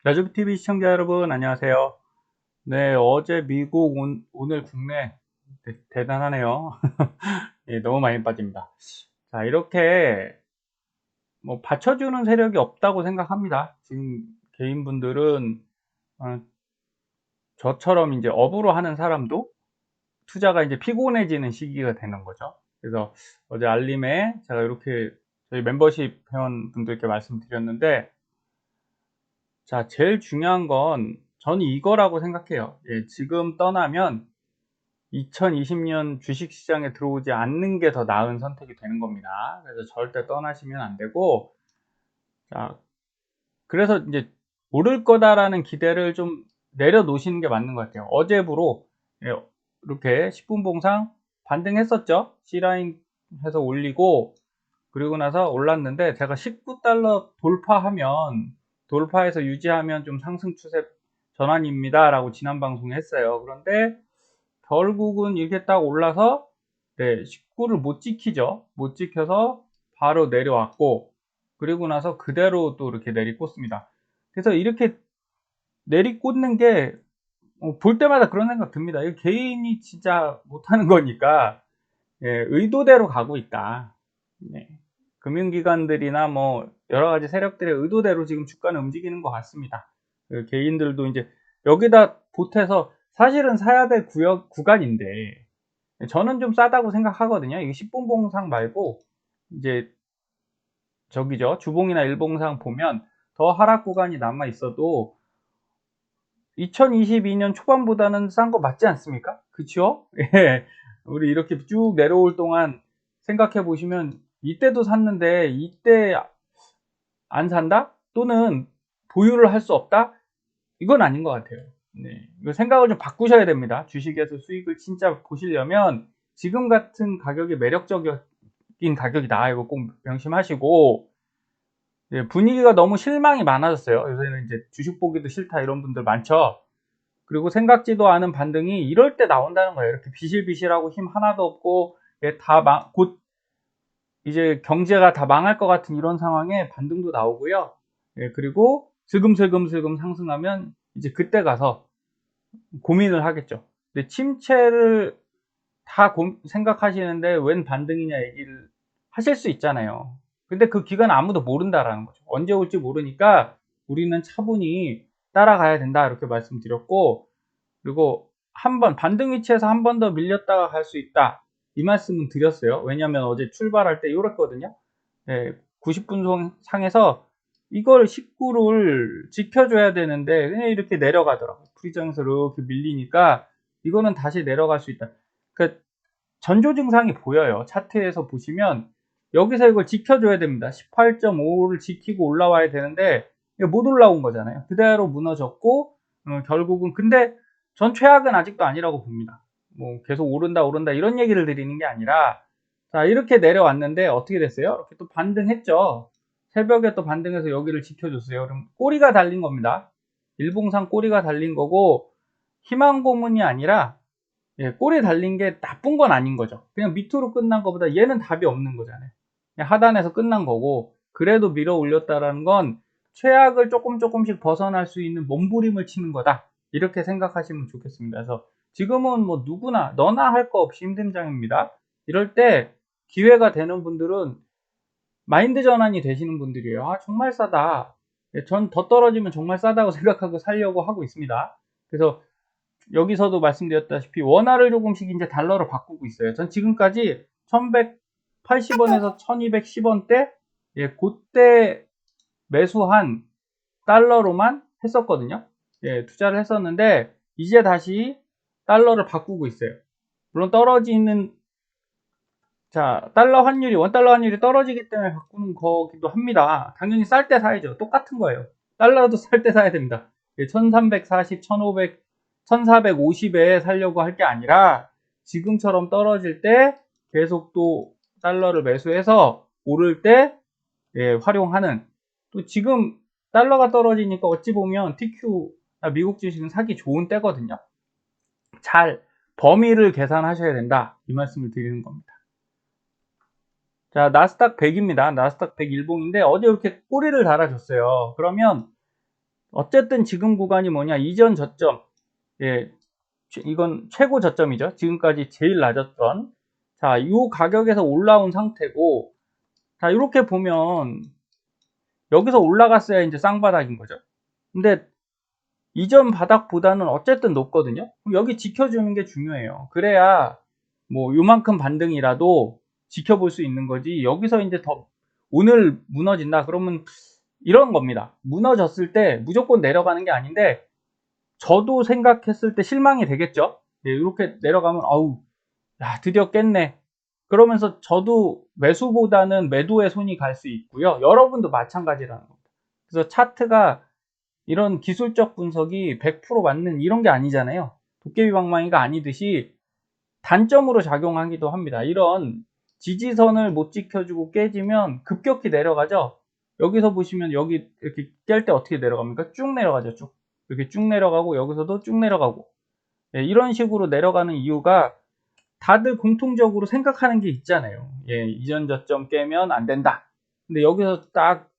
라주TV 시청자 여러분, 안녕하세요. 네, 어제 미국, 오늘 국내, 대단하네요. 예, 너무 많이 빠집니다. 자, 이렇게, 받쳐주는 세력이 없다고 생각합니다. 지금 개인분들은, 어, 저처럼 이제 업으로 하는 사람도 투자가 이제 피곤해지는 시기가 되는 거죠. 그래서 어제 알림에 제가 이렇게 저희 멤버십 회원분들께 말씀드렸는데, 자, 제일 중요한 건 저는 이거라고 생각해요. 예, 지금 떠나면 2020년 주식시장에 들어오지 않는 게 더 나은 선택이 되는 겁니다. 그래서 절대 떠나시면 안 되고, 자, 그래서 이제 오를 거다라는 기대를 좀 내려놓으시는 게 맞는 것 같아요. 어제부로 예, 이렇게 10분 봉상 반등했었죠. C라인 해서 올리고, 그리고 나서 올랐는데 제가 19달러 돌파해서 유지하면 좀 상승 추세 전환입니다 라고 지난 방송에 했어요. 그런데 결국은 이렇게 딱 올라서 네, 19를 못 지키죠. 못 지켜서 바로 내려왔고, 그리고 나서 그대로 또 이렇게 내리꽂습니다. 그래서 이렇게 내리꽂는 게 볼 때마다 그런 생각 듭니다. 이거 개인이 진짜 못하는 거니까 예, 의도대로 가고 있다. 네. 금융기관들이나 뭐 여러 가지 세력들의 의도대로 지금 주가는 움직이는 것 같습니다. 그 개인들도 이제 여기다 보태서 사실은 사야 될 구간인데 저는 좀 싸다고 생각하거든요. 이게 10분 봉상 말고 이제 저기죠. 주봉이나 일봉상 보면 더 하락 구간이 남아 있어도 2022년 초반보다는 싼 거 맞지 않습니까? 그쵸? 예. 우리 이렇게 쭉 내려올 동안 생각해 보시면 이때도 샀는데 이때 안 산다? 또는 보유를 할 수 없다? 이건 아닌 것 같아요. 네. 이거 생각을 좀 바꾸셔야 됩니다. 주식에서 수익을 진짜 보시려면 지금 같은 가격이 매력적인 가격이 나아요. 이거 꼭 명심하시고, 예, 분위기가 너무 실망이 많아졌어요. 요새는 이제 주식 보기도 싫다 이런 분들 많죠. 그리고 생각지도 않은 반등이 이럴 때 나온다는 거예요. 이렇게 비실비실하고 힘 하나도 없고, 예, 곧 이제 경제가 다 망할 것 같은 이런 상황에 반등도 나오고요. 예, 그리고 슬금슬금 상승하면 이제 그때 가서 고민을 하겠죠. 근데 침체를 다 생각하시는데 웬 반등이냐 얘기를 하실 수 있잖아요. 근데 그 기간 아무도 모른다라는 거죠. 언제 올지 모르니까 우리는 차분히 따라가야 된다 이렇게 말씀드렸고, 그리고 한 번 반등 위치에서 한 번 더 밀렸다가 갈 수 있다 이 말씀은 드렸어요. 왜냐하면 어제 출발할 때 이랬거든요. 예, 90분 상에서 이걸 19를 지켜줘야 되는데 그냥 이렇게 내려가더라고요. 프리정에서 이렇게 밀리니까 이거는 다시 내려갈 수 있다. 그러니까 전조 증상이 보여요. 차트에서 보시면 여기서 이걸 지켜줘야 됩니다. 18.5를 지키고 올라와야 되는데 못 올라온 거잖아요. 그대로 무너졌고 결국은 근데 전 최악은 아직도 아니라고 봅니다. 뭐 계속 오른다 이런 얘기를 드리는 게 아니라 자 이렇게 내려왔는데 어떻게 됐어요? 이렇게 또 반등했죠. 새벽에 또 반등해서 여기를 지켜줬어요. 그럼 꼬리가 달린 겁니다. 일봉상 꼬리가 달린 거고 희망 고문이 아니라 예, 꼬리 달린 게 나쁜 건 아닌 거죠. 그냥 밑으로 끝난 것보다 얘는 답이 없는 거잖아요. 그냥 하단에서 끝난 거고 그래도 밀어 올렸다라는 건 최악을 조금씩 벗어날 수 있는 몸부림을 치는 거다. 이렇게 생각하시면 좋겠습니다. 그래서 지금은 뭐 누구나 너나 할 거 없이 힘든 장입니다. 이럴 때 기회가 되는 분들은 마인드 전환이 되시는 분들이에요. 아 정말 싸다. 예, 전 더 떨어지면 정말 싸다고 생각하고 살려고 하고 있습니다. 그래서 여기서도 말씀드렸다시피 원화를 조금씩 이제 달러로 바꾸고 있어요. 전 지금까지 1180원에서 1210원대 예, 그때 매수한 달러로만 했었거든요. 예, 투자를 했었는데 이제 다시 달러를 바꾸고 있어요. 물론 떨어지는 자, 원달러 환율이 떨어지기 때문에 바꾸는 거기도 합니다. 당연히 쌀 때 사야죠. 똑같은 거예요. 달러도 쌀 때 사야 됩니다. 1340, 1500, 1450에 살려고 할 게 아니라 지금처럼 떨어질 때 계속 또 달러를 매수해서 오를 때 예, 활용하는 또 지금 달러가 떨어지니까 어찌 보면 TQ 미국 주식은 사기 좋은 때거든요. 잘 범위를 계산하셔야 된다. 이 말씀을 드리는 겁니다. 자, 나스닥 100입니다. 나스닥 100 일봉인데 어제 이렇게 꼬리를 달아줬어요. 그러면 어쨌든 지금 구간이 뭐냐, 이전 저점, 예, 이건 최고 저점이죠. 지금까지 제일 낮았던, 자, 이 가격에서 올라온 상태고, 자, 이렇게 보면 여기서 올라갔어야 이제 쌍바닥인 거죠. 근데 이전 바닥보다는 어쨌든 높거든요. 여기 지켜주는 게 중요해요. 그래야 뭐 요만큼 반등이라도 지켜볼 수 있는 거지. 여기서 이제 더 오늘 무너진다 그러면 이런 겁니다. 무너졌을 때 무조건 내려가는 게 아닌데, 저도 생각했을 때 실망이 되겠죠. 예, 이렇게 내려가면 아우, 야, 드디어 깼네. 그러면서 저도 매수보다는 매도에 손이 갈 수 있고요. 여러분도 마찬가지라는 겁니다. 그래서 차트가 이런 기술적 분석이 100% 맞는 이런 게 아니잖아요. 도깨비 방망이가 아니듯이 단점으로 작용하기도 합니다. 이런 지지선을 못 지켜주고 깨지면 급격히 내려가죠. 여기서 보시면 여기 이렇게 깰 때 어떻게 내려갑니까? 쭉 내려가죠. 쭉. 이렇게 쭉 내려가고 여기서도 쭉 내려가고. 예, 이런 식으로 내려가는 이유가 다들 공통적으로 생각하는 게 있잖아요. 예, 이전 저점 깨면 안 된다. 근데 여기서 딱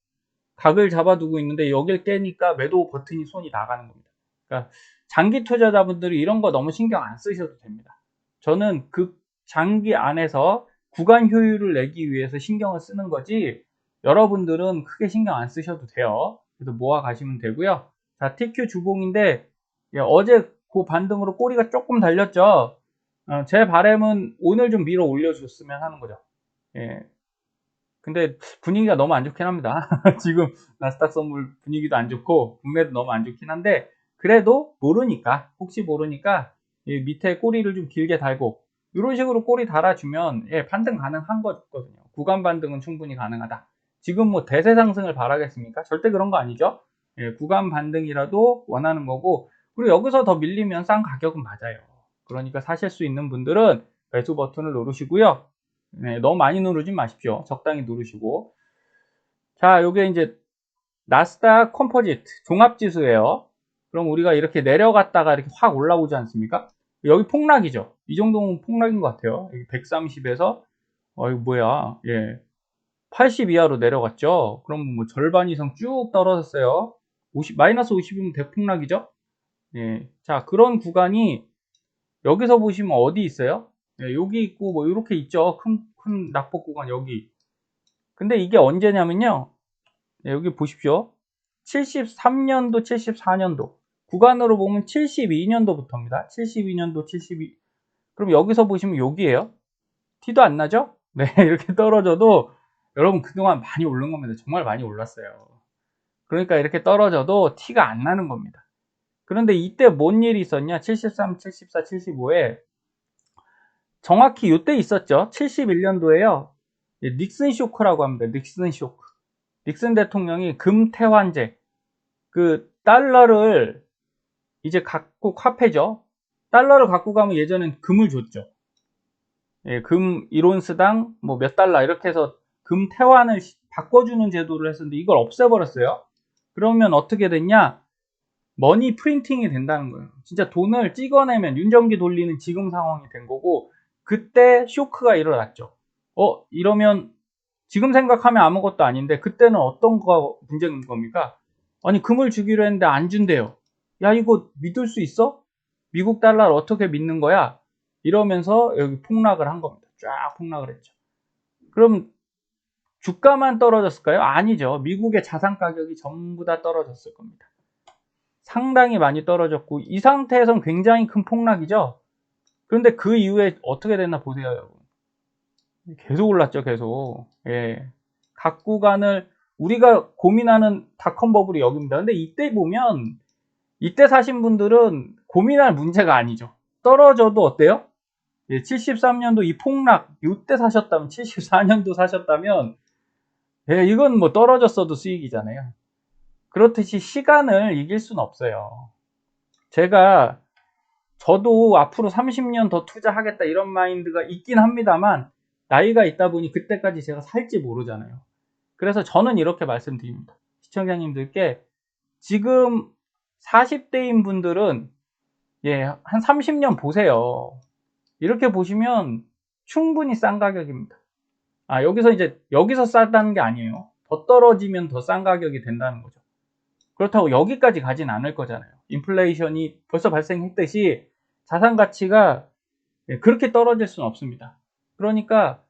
각을 잡아두고 있는데 여길 깨니까 매도 버튼이 손이 나가는 겁니다. 그러니까 장기 투자자분들이 이런 거 너무 신경 안 쓰셔도 됩니다. 저는 그 장기 안에서 구간 효율을 내기 위해서 신경을 쓰는 거지, 여러분들은 크게 신경 안 쓰셔도 돼요. 그래서 모아 가시면 되고요. 자, TQ 주봉인데, 예, 어제 그 반등으로 꼬리가 조금 달렸죠. 제 바람은 오늘 좀 밀어 올려줬으면 하는 거죠. 예, 근데 분위기가 너무 안 좋긴 합니다. 지금 나스닥 선물 분위기도 안 좋고 국내도 너무 안 좋긴 한데, 그래도 모르니까, 혹시 모르니까 이 밑에 꼬리를 좀 길게 달고 이런 식으로 꼬리 달아주면, 예, 반등 가능한 거거든요. 구간 반등은 충분히 가능하다. 지금 뭐 대세 상승을 바라겠습니까? 절대 그런 거 아니죠. 예, 구간 반등이라도 원하는 거고, 그리고 여기서 더 밀리면 싼 가격은 맞아요. 그러니까 사실 수 있는 분들은 매수 버튼을 누르시고요. 네, 너무 많이 누르지 마십시오. 적당히 누르시고. 자, 요게 이제 나스닥 컴포지트 종합지수예요. 그럼 우리가 이렇게 내려갔다가 이렇게 확 올라오지 않습니까? 여기 폭락이죠. 이 정도면 폭락인 것 같아요. 130에서 이거 뭐야? 예, 80 이하로 내려갔죠. 그럼 뭐 절반 이상 쭉 떨어졌어요. 50 마이너스 50이면 대폭락이죠. 예, 자, 그런 구간이 여기서 보시면 어디 있어요? 예, 여기 있고 뭐 이렇게 있죠. 큰 낙폭 구간 여기. 근데 이게 언제냐면요. 네, 여기 보십시오. 73년도, 74년도. 구간으로 보면 72년도부터입니다. 72년도, 72. 그럼 여기서 보시면 여기에요. 티도 안 나죠? 네, 이렇게 떨어져도 여러분 그동안 많이 오른 겁니다. 정말 많이 올랐어요. 그러니까 이렇게 떨어져도 티가 안 나는 겁니다. 그런데 이때 뭔 일이 있었냐? 73, 74, 75에 정확히 이때 있었죠. 71년도에요. 닉슨 쇼크라고 합니다. 닉슨 쇼크. 닉슨 대통령이 금태환제, 그 달러를 이제 각국 화폐죠. 달러를 갖고 가면 예전엔 금을 줬죠. 예, 금 1온스당 뭐 몇 달러 이렇게 해서 금 태환을 바꿔주는 제도를 했었는데 이걸 없애버렸어요. 그러면 어떻게 됐냐? 머니 프린팅이 된다는 거예요. 진짜 돈을 찍어내면 윤정기 돌리는 지금 상황이 된 거고, 그때 쇼크가 일어났죠. 이러면 지금 생각하면 아무것도 아닌데 그때는 어떤 거가 문제인 겁니까? 아니, 금을 주기로 했는데 안 준대요. 야, 이거 믿을 수 있어? 미국 달러를 어떻게 믿는 거야? 이러면서 여기 폭락을 한 겁니다. 쫙 폭락을 했죠. 그럼 주가만 떨어졌을까요? 아니죠. 미국의 자산 가격이 전부 다 떨어졌을 겁니다. 상당히 많이 떨어졌고, 이 상태에선 굉장히 큰 폭락이죠. 그런데 그 이후에 어떻게 됐나 보세요, 여러분. 계속 올랐죠, 계속. 예. 각 구간을 우리가 고민하는 닷컴 버블이 여기입니다. 근데 이때 보면, 이때 사신 분들은 고민할 문제가 아니죠. 떨어져도 어때요? 예, 73년도 이 폭락, 이때 사셨다면, 74년도 사셨다면, 예, 이건 뭐 떨어졌어도 수익이잖아요. 그렇듯이 시간을 이길 수는 없어요. 저도 앞으로 30년 더 투자하겠다 이런 마인드가 있긴 합니다만, 나이가 있다 보니 그때까지 제가 살지 모르잖아요. 그래서 저는 이렇게 말씀드립니다. 시청자님들께 지금 40대인 분들은, 예, 한 30년 보세요. 이렇게 보시면 충분히 싼 가격입니다. 여기서 싸다는 게 아니에요. 더 떨어지면 더 싼 가격이 된다는 거죠. 그렇다고 여기까지 가진 않을 거잖아요. 인플레이션이 벌써 발생했듯이 자산 가치가 그렇게 떨어질 수는 없습니다. 그러니까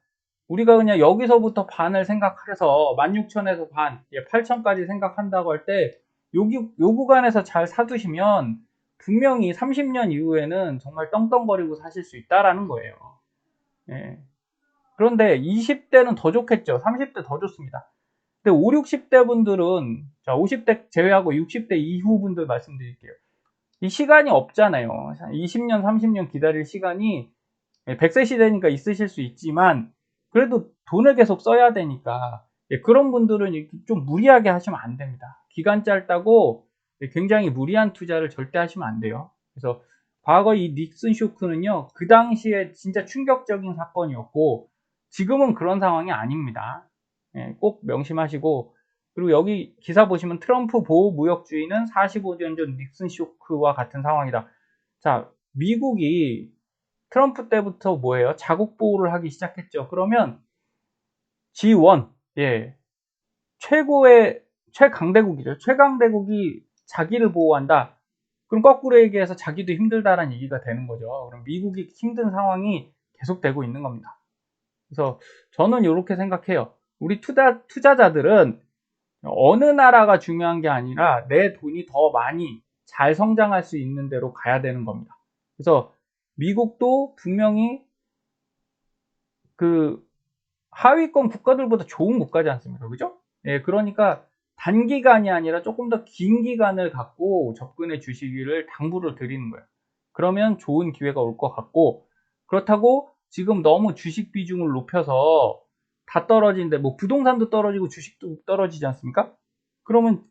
우리가 그냥 여기서부터 반을 생각해서 16,000에서 반, 8,000까지 생각한다고 할 때 요 구간에서 잘 사두시면 분명히 30년 이후에는 정말 떵떵거리고 사실 수 있다라는 거예요. 예. 그런데 20대는 더 좋겠죠. 30대 더 좋습니다. 근데 5, 60대 분들은, 자, 50대 제외하고 60대 이후 분들 말씀드릴게요. 이 시간이 없잖아요. 20년, 30년 기다릴 시간이 100세 시대니까 있으실 수 있지만, 그래도 돈을 계속 써야 되니까, 그런 분들은 좀 무리하게 하시면 안 됩니다. 기간 짧다고 굉장히 무리한 투자를 절대 하시면 안 돼요. 그래서 과거 이 닉슨 쇼크는요, 그 당시에 진짜 충격적인 사건이었고, 지금은 그런 상황이 아닙니다. 꼭 명심하시고, 그리고 여기 기사 보시면 트럼프 보호 무역주의는 45년 전 닉슨 쇼크와 같은 상황이다. 자, 미국이 트럼프 때부터 뭐예요? 자국 보호를 하기 시작했죠. 그러면 G1, 최고의 최강대국이죠. 최강대국이 자기를 보호한다. 그럼 거꾸로 얘기해서 자기도 힘들다라는 얘기가 되는 거죠. 그럼 미국이 힘든 상황이 계속되고 있는 겁니다. 그래서 저는 이렇게 생각해요. 우리 투자자들은 어느 나라가 중요한 게 아니라 내 돈이 더 많이 잘 성장할 수 있는 데로 가야 되는 겁니다. 그래서 미국도 분명히 그 하위권 국가들보다 좋은 국가지 않습니까? 그죠? 그러니까 단기간이 아니라 조금 더 긴 기간을 갖고 접근해 주시기를 당부를 드리는 거예요. 그러면 좋은 기회가 올 것 같고, 그렇다고 지금 너무 주식 비중을 높여서 다 떨어지는데, 뭐 부동산도 떨어지고 주식도 떨어지지 않습니까? 그러면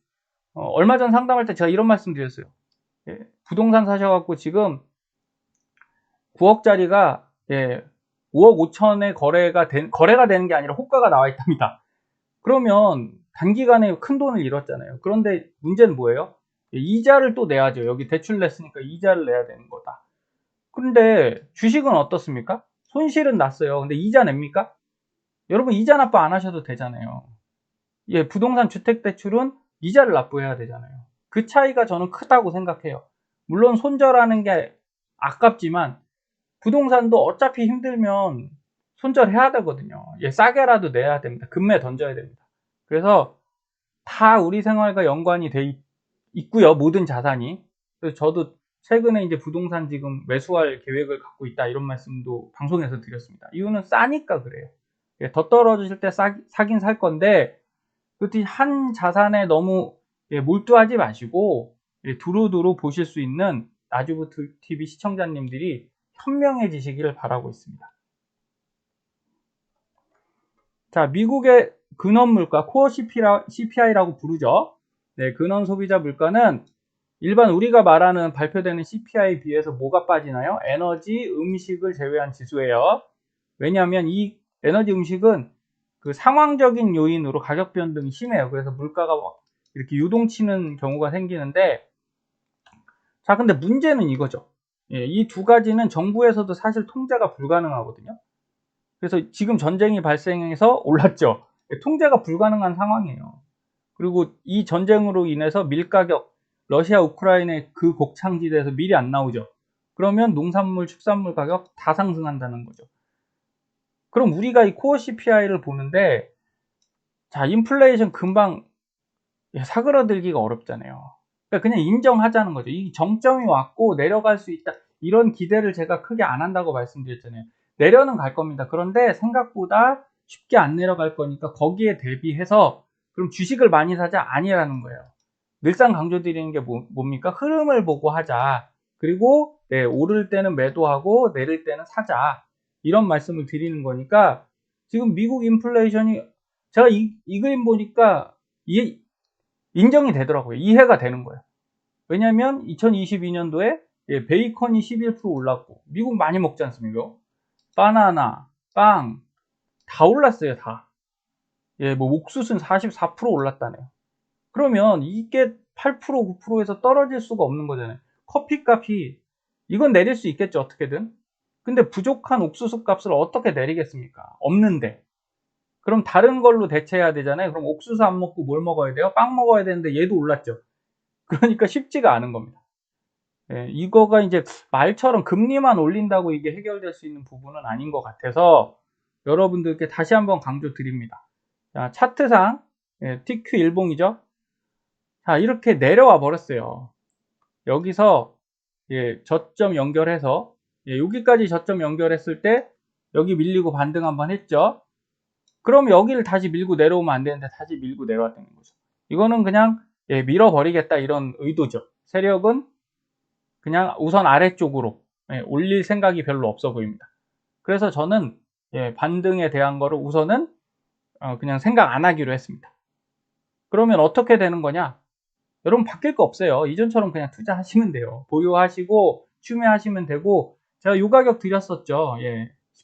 얼마 전 상담할 때 제가 이런 말씀 드렸어요. 부동산 사셔갖고 지금 9억짜리가 5억 5천에 거래가 되는 게 아니라 호가가 나와 있답니다. 그러면 단기간에 큰 돈을 잃었잖아요. 그런데 문제는 뭐예요? 이자를 또 내야죠. 여기 대출 냈으니까 이자를 내야 되는 거다. 그런데 주식은 어떻습니까? 손실은 났어요. 근데 이자 냅니까? 여러분 이자 납부 안 하셔도 되잖아요. 부동산 주택대출은 이자를 납부해야 되잖아요. 그 차이가 저는 크다고 생각해요. 물론 손절하는 게 아깝지만 부동산도 어차피 힘들면 손절해야 되거든요. 싸게라도 내야 됩니다. 금매 던져야 됩니다. 그래서 다 우리 생활과 연관이 돼 있고요. 모든 자산이. 그래서 저도 최근에 이제 부동산 지금 매수할 계획을 갖고 있다 이런 말씀도 방송에서 드렸습니다. 이유는 싸니까 그래요. 더 떨어질 때 사긴 살 건데 그것도 한 자산에 너무 몰두하지 마시고 두루두루 보실 수 있는 나주부 TV 시청자님들이 현명해지시기를 바라고 있습니다. 자, 미국의 근원 물가, 코어 CPI라고 부르죠. 근원 소비자 물가는 일반 우리가 말하는 발표되는 CPI에 비해서 뭐가 빠지나요? 에너지, 음식을 제외한 지수예요. 왜냐하면 이 에너지, 음식은 그 상황적인 요인으로 가격 변동이 심해요. 그래서 물가가 이렇게 유동치는 경우가 생기는데, 자, 근데 문제는 이거죠. 이 두 가지는 정부에서도 사실 통제가 불가능하거든요. 그래서 지금 전쟁이 발생해서 올랐죠. 통제가 불가능한 상황이에요. 그리고 이 전쟁으로 인해서 밀가격, 러시아, 우크라이나의 그 곡창지대에서 밀이 안 나오죠. 그러면 농산물, 축산물 가격 다 상승한다는 거죠. 그럼 우리가 이 코어 CPI를 보는데, 자, 인플레이션 금방 사그러들기가 어렵잖아요. 그러니까 그냥 인정하자는 거죠. 이 정점이 왔고 내려갈 수 있다. 이런 기대를 제가 크게 안 한다고 말씀드렸잖아요. 내려는 갈 겁니다. 그런데 생각보다 쉽게 안 내려갈 거니까 거기에 대비해서 그럼 주식을 많이 사자 아니라는 거예요. 늘상 강조드리는 게 뭡니까? 흐름을 보고 하자. 그리고 오를 때는 매도하고 내릴 때는 사자. 이런 말씀을 드리는 거니까 지금 미국 인플레이션이 제가 이 그림 보니까 인정이 되더라고요. 이해가 되는 거예요. 왜냐하면 2022년도에 베이컨이 11% 올랐고 미국 많이 먹지 않습니까? 바나나, 빵 다 올랐어요. 다. 뭐 옥수수는 44% 올랐다네요. 그러면 이게 8% 9%에서 떨어질 수가 없는 거잖아요. 커피 값이 이건 내릴 수 있겠죠. 어떻게든. 근데 부족한 옥수수 값을 어떻게 내리겠습니까? 없는데. 그럼 다른 걸로 대체해야 되잖아요. 그럼 옥수수 안 먹고 뭘 먹어야 돼요? 빵 먹어야 되는데 얘도 올랐죠. 그러니까 쉽지가 않은 겁니다. 예, 이거가 이제 말처럼 금리만 올린다고 이게 해결될 수 있는 부분은 아닌 것 같아서 여러분들께 다시 한번 강조드립니다. 자, 차트상 TQ 일봉이죠. 자, 이렇게 내려와 버렸어요. 여기서 저점 연결해서 여기까지 저점 연결했을 때 여기 밀리고 반등 한번 했죠. 그럼 여기를 다시 밀고 내려오면 안 되는데 다시 밀고 내려왔다는 거죠. 이거는 그냥 밀어버리겠다 이런 의도죠. 세력은 그냥 우선 아래쪽으로 올릴 생각이 별로 없어 보입니다. 그래서 저는 반등에 대한 거를 우선은 그냥 생각 안 하기로 했습니다. 그러면 어떻게 되는 거냐? 여러분 바뀔 거 없어요. 이전처럼 그냥 투자하시면 돼요. 보유하시고 추매하시면 되고 제가 요 가격 드렸었죠.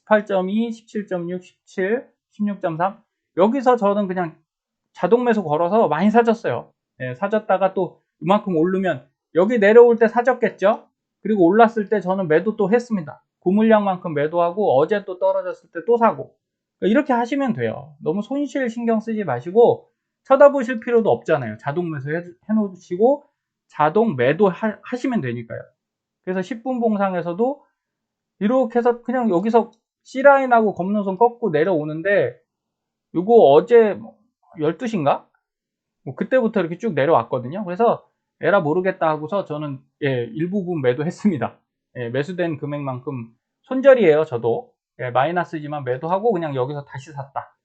18.2, 17.6, 17, 16.3 여기서 저는 그냥 자동 매수 걸어서 많이 사줬어요. 사줬다가 또 이만큼 오르면 여기 내려올 때 사줬겠죠. 그리고 올랐을 때 저는 매도 또 했습니다. 고물량만큼 매도하고 어제 또 떨어졌을 때 또 사고 이렇게 하시면 돼요. 너무 손실 신경 쓰지 마시고 쳐다보실 필요도 없잖아요. 자동 매수 해놓으시고 자동 매도 하시면 되니까요. 그래서 10분 봉상에서도 이렇게 해서 그냥 여기서 C라인하고 검노선 꺾고 내려오는데 이거 어제 12시인가? 뭐 그때부터 이렇게 쭉 내려왔거든요. 그래서 에라 모르겠다 하고서 저는 일부분 매도했습니다. 매수된 금액만큼 손절이에요. 저도 마이너스지만 매도하고 그냥 여기서 다시 샀다.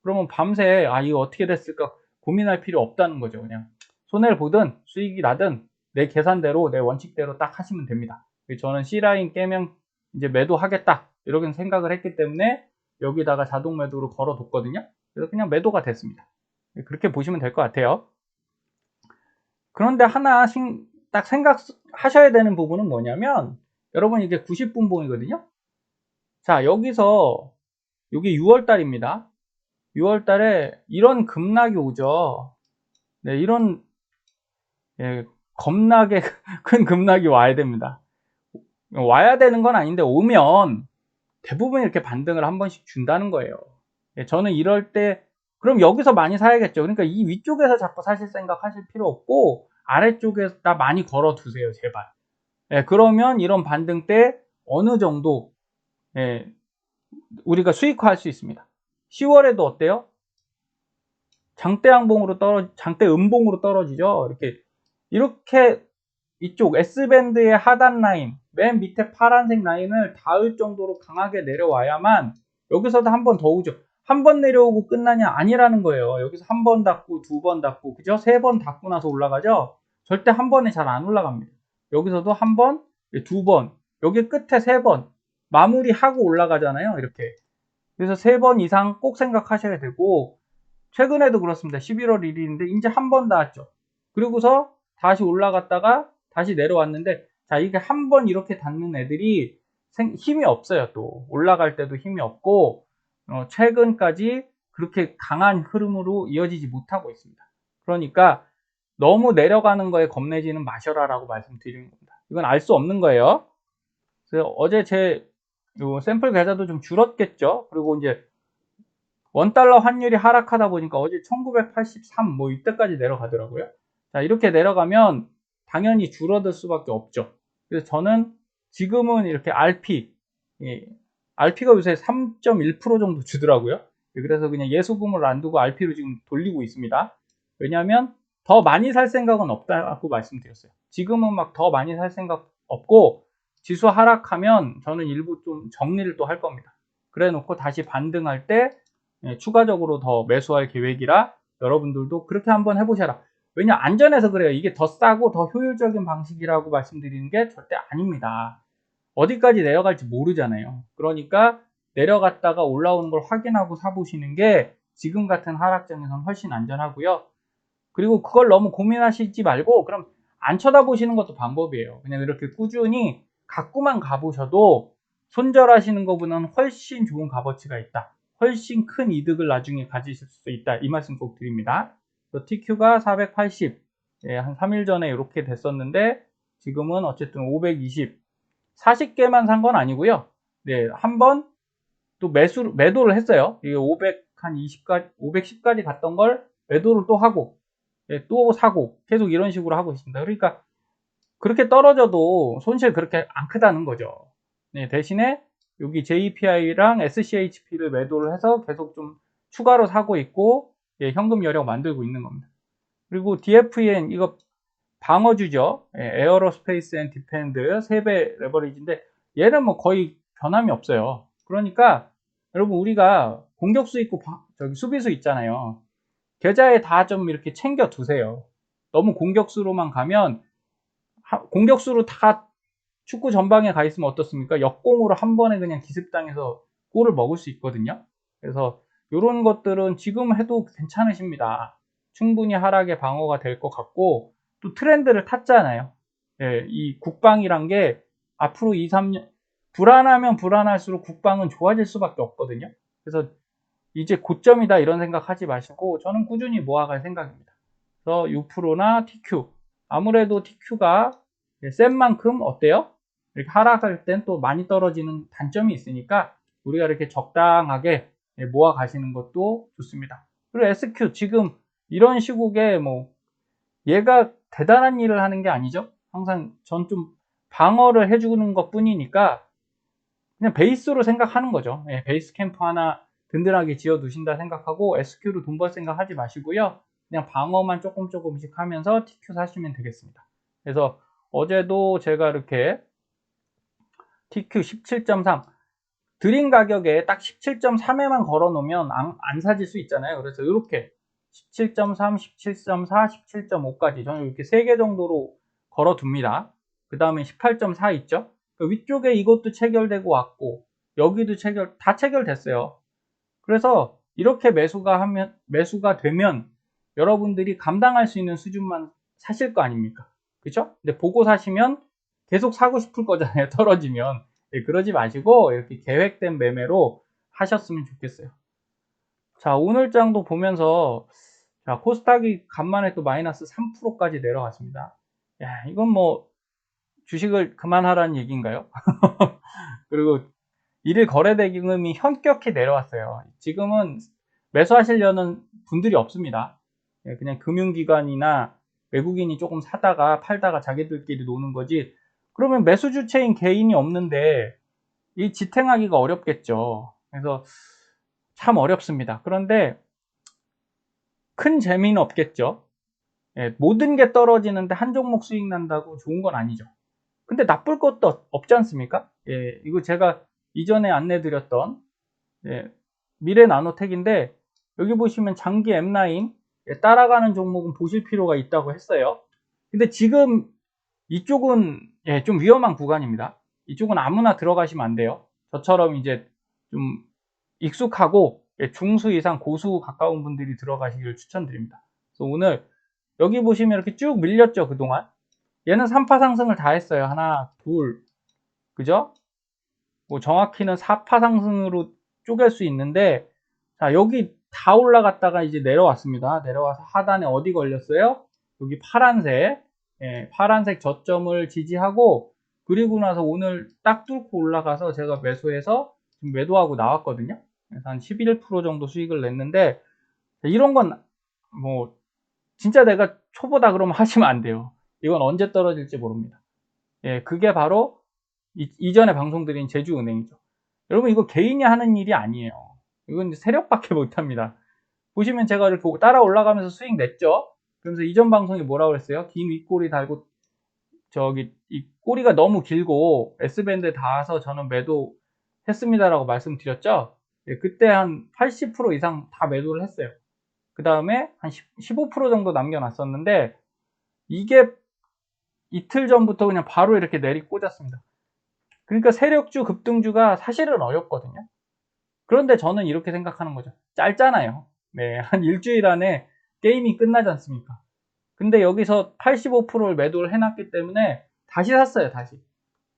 그러면 밤새 이거 어떻게 됐을까 고민할 필요 없다는 거죠. 그냥 손해를 보든 수익이 나든 내 계산대로 내 원칙대로 딱 하시면 됩니다. 저는 C라인 깨면 이제 매도하겠다 이렇게 생각을 했기 때문에 여기다가 자동 매도로 걸어뒀거든요. 그래서 그냥 매도가 됐습니다. 그렇게 보시면 될 것 같아요. 그런데 하나 딱 생각하셔야 되는 부분은 뭐냐면 여러분 이게 90분 봉이거든요. 자, 여기서 이게 6월 달입니다. 6월 달에 이런 급락이 오죠. 네, 이런 겁나게 큰 급락이 와야 됩니다. 와야 되는 건 아닌데 오면 대부분 이렇게 반등을 한 번씩 준다는 거예요. 저는 이럴 때 그럼 여기서 많이 사야겠죠. 그러니까 이 위쪽에서 자꾸 사실 생각 하실 필요 없고 아래쪽에다 많이 걸어 두세요, 제발. 그러면 이런 반등 때 어느 정도 우리가 수익화할 수 있습니다. 10월에도 어때요? 장대 음봉으로 떨어지죠. 이렇게 이쪽 S밴드의 하단 라인, 맨 밑에 파란색 라인을 닿을 정도로 강하게 내려와야만 여기서도 한 번 더 오죠. 한 번 내려오고 끝나냐? 아니라는 거예요. 여기서 한 번 닿고 두 번 닿고 그죠? 세 번 닿고 나서 올라가죠. 절대 한 번에 잘 안 올라갑니다. 여기서도 한 번, 두 번, 여기 끝에 세 번 마무리하고 올라가잖아요. 이렇게. 그래서 세 번 이상 꼭 생각하셔야 되고 최근에도 그렇습니다. 11월 1일인데 이제 한 번 닿았죠. 그리고서 다시 올라갔다가 다시 내려왔는데 자 이게 한 번 이렇게 닿는 애들이 힘이 없어요. 또 올라갈 때도 힘이 없고 최근까지 그렇게 강한 흐름으로 이어지지 못하고 있습니다. 그러니까 너무 내려가는 거에 겁내지는 마셔라 라고 말씀드리는 겁니다. 이건 알 수 없는 거예요. 그래서 어제 제 샘플 계좌도 좀 줄었겠죠. 그리고 이제 원달러 환율이 하락하다 보니까 어제 1983 뭐 이때까지 내려가더라고요. 자, 이렇게 내려가면 당연히 줄어들 수밖에 없죠. 그래서 저는 지금은 이렇게 RP가 요새 3.1% 정도 주더라고요. 그래서 그냥 예수금을 안 두고 RP로 지금 돌리고 있습니다. 왜냐하면 더 많이 살 생각은 없다고 말씀드렸어요. 지금은 막 더 많이 살 생각 없고 지수 하락하면 저는 일부 좀 정리를 또 할 겁니다. 그래 놓고 다시 반등할 때 추가적으로 더 매수할 계획이라 여러분들도 그렇게 한번 해보셔라. 왜냐 안전해서 그래요. 이게 더 싸고 더 효율적인 방식이라고 말씀드리는 게 절대 아닙니다. 어디까지 내려갈지 모르잖아요. 그러니까 내려갔다가 올라오는 걸 확인하고 사보시는 게 지금 같은 하락장에서는 훨씬 안전하고요. 그리고 그걸 너무 고민하시지 말고 그럼 안 쳐다보시는 것도 방법이에요. 그냥 이렇게 꾸준히 갖고만 가보셔도 손절하시는 것보다는 훨씬 좋은 값어치가 있다. 훨씬 큰 이득을 나중에 가지실 수 있다. 이 말씀 꼭 드립니다. TQ가 480, 한 3일 전에 이렇게 됐었는데 지금은 어쨌든 520, 40개만 산 건 아니고요. 네, 한번 또 매도를 했어요. 이게 510까지 갔던 걸 매도를 또 하고 예, 또 사고 계속 이런 식으로 하고 있습니다. 그러니까 그렇게 떨어져도 손실 그렇게 안 크다는 거죠. 네, 대신에 여기 JPI랑 SCHP를 매도를 해서 계속 좀 추가로 사고 있고, 예, 현금 여력 만들고 있는 겁니다. 그리고 DFEN 이거 방어주죠. 예, 에어로스페이스 앤 디펜드 3배 레버리지인데 얘는 뭐 거의 변함이 없어요. 그러니까 여러분 우리가 공격수 있고 저기 수비수 있잖아요. 계좌에 다 좀 이렇게 챙겨 두세요. 너무 공격수로만 가면 공격수로 다 축구 전방에 가 있으면 어떻습니까? 역공으로 한 번에 그냥 기습당해서 골을 먹을 수 있거든요. 그래서 이런 것들은 지금 해도 괜찮으십니다. 충분히 하락의 방어가 될 것 같고, 또 트렌드를 탔잖아요. 예, 이 국방이란 게 앞으로 2, 3년 불안하면 불안할수록 국방은 좋아질 수밖에 없거든요. 그래서 이제 고점이다 이런 생각하지 마시고 저는 꾸준히 모아갈 생각입니다. 그래서 U 프로나 TQ, 아무래도 TQ가 센 만큼 어때요? 이렇게 하락할 땐 또 많이 떨어지는 단점이 있으니까 우리가 이렇게 적당하게 모아 가시는 것도 좋습니다. 그리고 SQ 지금 이런 시국에 뭐 얘가 대단한 일을 하는 게 아니죠. 항상 전 좀 방어를 해주는 것 뿐이니까 그냥 베이스로 생각하는 거죠. 예, 베이스 캠프 하나 든든하게 지어 두신다 생각하고 SQ로 돈 벌 생각 하지 마시고요. 그냥 방어만 조금씩 하면서 TQ 사시면 되겠습니다. 그래서 어제도 제가 이렇게 TQ 17.3 드림 가격에 딱 17.3에만 걸어 놓으면 안 사질 수 있잖아요. 그래서 이렇게 17.3, 17.4, 17.5까지 저는 이렇게 3개 정도로 걸어 둡니다. 그 다음에 18.4 있죠. 위쪽에 이것도 체결되고 왔고 여기도 다 체결됐어요. 그래서 이렇게 매수가 되면 여러분들이 감당할 수 있는 수준만 사실 거 아닙니까? 그렇죠? 근데 보고 사시면 계속 사고 싶을 거잖아요. 떨어지면. 예, 그러지 마시고 이렇게 계획된 매매로 하셨으면 좋겠어요. 자, 오늘 장도 보면서 자, 코스닥이 간만에 또 마이너스 3%까지 내려갔습니다. 야, 이건 뭐 주식을 그만하라는 얘기인가요? 그리고 일일 거래대금이 현격히 내려왔어요. 지금은 매수하시려는 분들이 없습니다. 예, 그냥 금융기관이나 외국인이 조금 사다가 팔다가 자기들끼리 노는 거지. 그러면 매수 주체인 개인이 없는데 이 지탱하기가 어렵겠죠. 그래서 참 어렵습니다. 그런데 큰 재미는 없겠죠. 예, 모든 게 떨어지는데 한 종목 수익 난다고 좋은 건 아니죠. 근데 나쁠 것도 없지 않습니까? 예, 이거 제가 이전에 안내드렸던 예, 미래 나노텍인데 여기 보시면 장기 M9 예, 따라가는 종목은 보실 필요가 있다고 했어요. 근데 지금 이쪽은 예, 좀 위험한 구간입니다. 이쪽은 아무나 들어가시면 안 돼요. 저처럼 이제 좀 익숙하고 예, 중수 이상 고수 가까운 분들이 들어가시길 추천드립니다. 그래서 오늘 여기 보시면 이렇게 쭉 밀렸죠, 그동안. 얘는 3파 상승을 다 했어요. 하나, 둘, 그죠? 뭐 정확히는 4파 상승으로 쪼갤 수 있는데, 자, 여기 다 올라갔다가 이제 내려왔습니다. 내려와서 하단에 어디 걸렸어요? 여기 파란색, 예, 파란색 저점을 지지하고, 그리고 나서 오늘 딱 뚫고 올라가서 제가 매수해서 지금 매도하고 나왔거든요. 그래서 한 11% 정도 수익을 냈는데, 이런 건 뭐, 진짜 내가 초보다 그러면 하시면 안 돼요. 이건 언제 떨어질지 모릅니다. 예, 그게 바로 이전에 방송드린 제주은행이죠. 여러분 이거 개인이 하는 일이 아니에요. 이건 세력밖에 못합니다. 보시면 제가 이렇게 따라 올라가면서 수익 냈죠. 그러면서 이전 방송에 뭐라고 그랬어요? 긴 윗꼬리 달고 저기 이 꼬리가 너무 길고 S밴드에 닿아서 저는 매도했습니다라고 말씀드렸죠. 예, 그때 한 80% 이상 다 매도를 했어요. 그 다음에 한 15% 정도 남겨놨었는데 이게 이틀 전부터 그냥 바로 이렇게 내리꽂았습니다. 그러니까 세력주 급등주가 사실은 어렵거든요. 그런데 저는 이렇게 생각하는 거죠. 짧잖아요. 네, 한 일주일 안에 게임이 끝나지 않습니까? 근데 여기서 85%를 매도를 해놨기 때문에 다시 샀어요, 다시.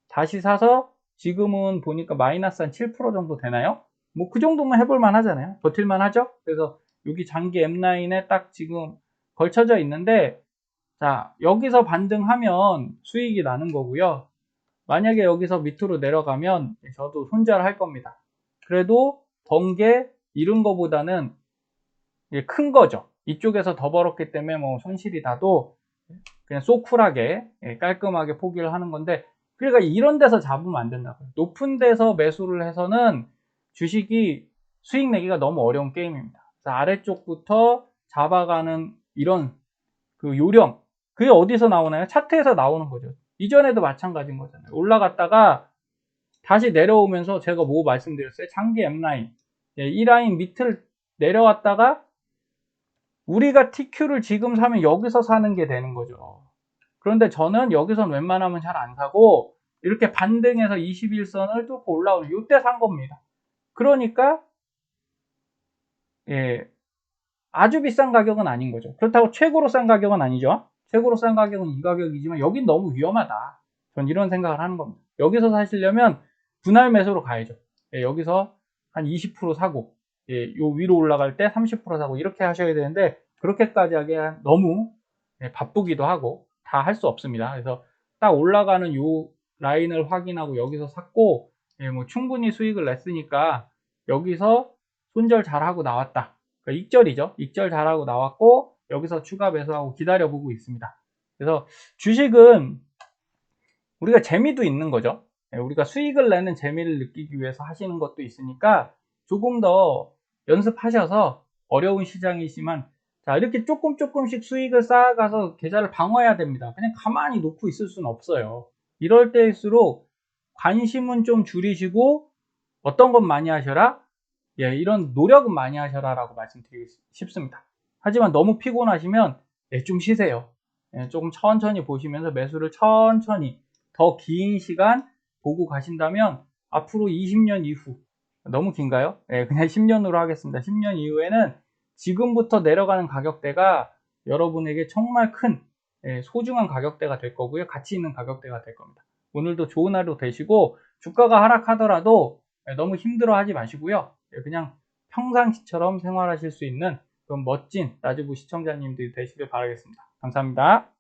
다시 사서 지금은 보니까 마이너스 한 7% 정도 되나요? 뭐 그 정도면 해볼만 하잖아요. 버틸만 하죠? 그래서 여기 장기 M9에 딱 지금 걸쳐져 있는데, 자, 여기서 반등하면 수익이 나는 거고요. 만약에 여기서 밑으로 내려가면 저도 손절할 겁니다. 그래도 번개 이런 거보다는 큰 거죠. 이쪽에서 더 벌었기 때문에 뭐 손실이 나도 그냥 쏘쿨하게 깔끔하게 포기를 하는 건데, 그러니까 이런 데서 잡으면 안 된다고요. 높은 데서 매수를 해서는 주식이 수익 내기가 너무 어려운 게임입니다. 그래서 아래쪽부터 잡아가는 이런 그 요령, 그게 어디서 나오나요? 차트에서 나오는 거죠. 이전에도 마찬가지인 거잖아요. 올라갔다가 다시 내려오면서 제가 뭐 말씀드렸어요? 장기 M라인, 이 라인 밑을 내려왔다가 우리가 TQ를 지금 사면 여기서 사는 게 되는 거죠. 그런데 저는 여기선 웬만하면 잘 안 사고 이렇게 반등해서 21선을 뚫고 올라오는 이때 산 겁니다. 그러니까 아주 비싼 가격은 아닌 거죠. 그렇다고 최고로 싼 가격은 아니죠. 최고로 싼 가격은 이 가격이지만 여긴 너무 위험하다. 전 이런 생각을 하는 겁니다. 여기서 사시려면 분할 매수로 가야죠. 여기서 한 20% 사고, 요 위로 올라갈 때 30% 사고 이렇게 하셔야 되는데, 그렇게까지 하기엔 너무 바쁘기도 하고 다 할 수 없습니다. 그래서 딱 올라가는 요 라인을 확인하고 여기서 샀고, 뭐 충분히 수익을 냈으니까 여기서 손절 잘하고 나왔다. 그러니까 익절이죠. 익절 잘하고 나왔고 여기서 추가 매수하고 기다려보고 있습니다. 그래서 주식은 우리가 재미도 있는 거죠. 우리가 수익을 내는 재미를 느끼기 위해서 하시는 것도 있으니까 조금 더 연습하셔서, 어려운 시장이지만 자, 이렇게 조금씩 수익을 쌓아가서 계좌를 방어해야 됩니다. 그냥 가만히 놓고 있을 수는 없어요. 이럴 때일수록 관심은 좀 줄이시고 어떤 것 많이 하셔라? 이런 노력은 많이 하셔라 라고 말씀드리고 싶습니다. 하지만 너무 피곤하시면 좀 쉬세요. 조금 천천히 보시면서 매수를 천천히 더 긴 시간 보고 가신다면 앞으로 20년 이후, 너무 긴가요? 그냥 10년으로 하겠습니다. 10년 이후에는 지금부터 내려가는 가격대가 여러분에게 정말 큰 소중한 가격대가 될 거고요. 가치 있는 가격대가 될 겁니다. 오늘도 좋은 하루 되시고, 주가가 하락하더라도 너무 힘들어 하지 마시고요. 그냥 평상시처럼 생활하실 수 있는 그런 멋진 라지부 시청자님들이 되시길 바라겠습니다. 감사합니다.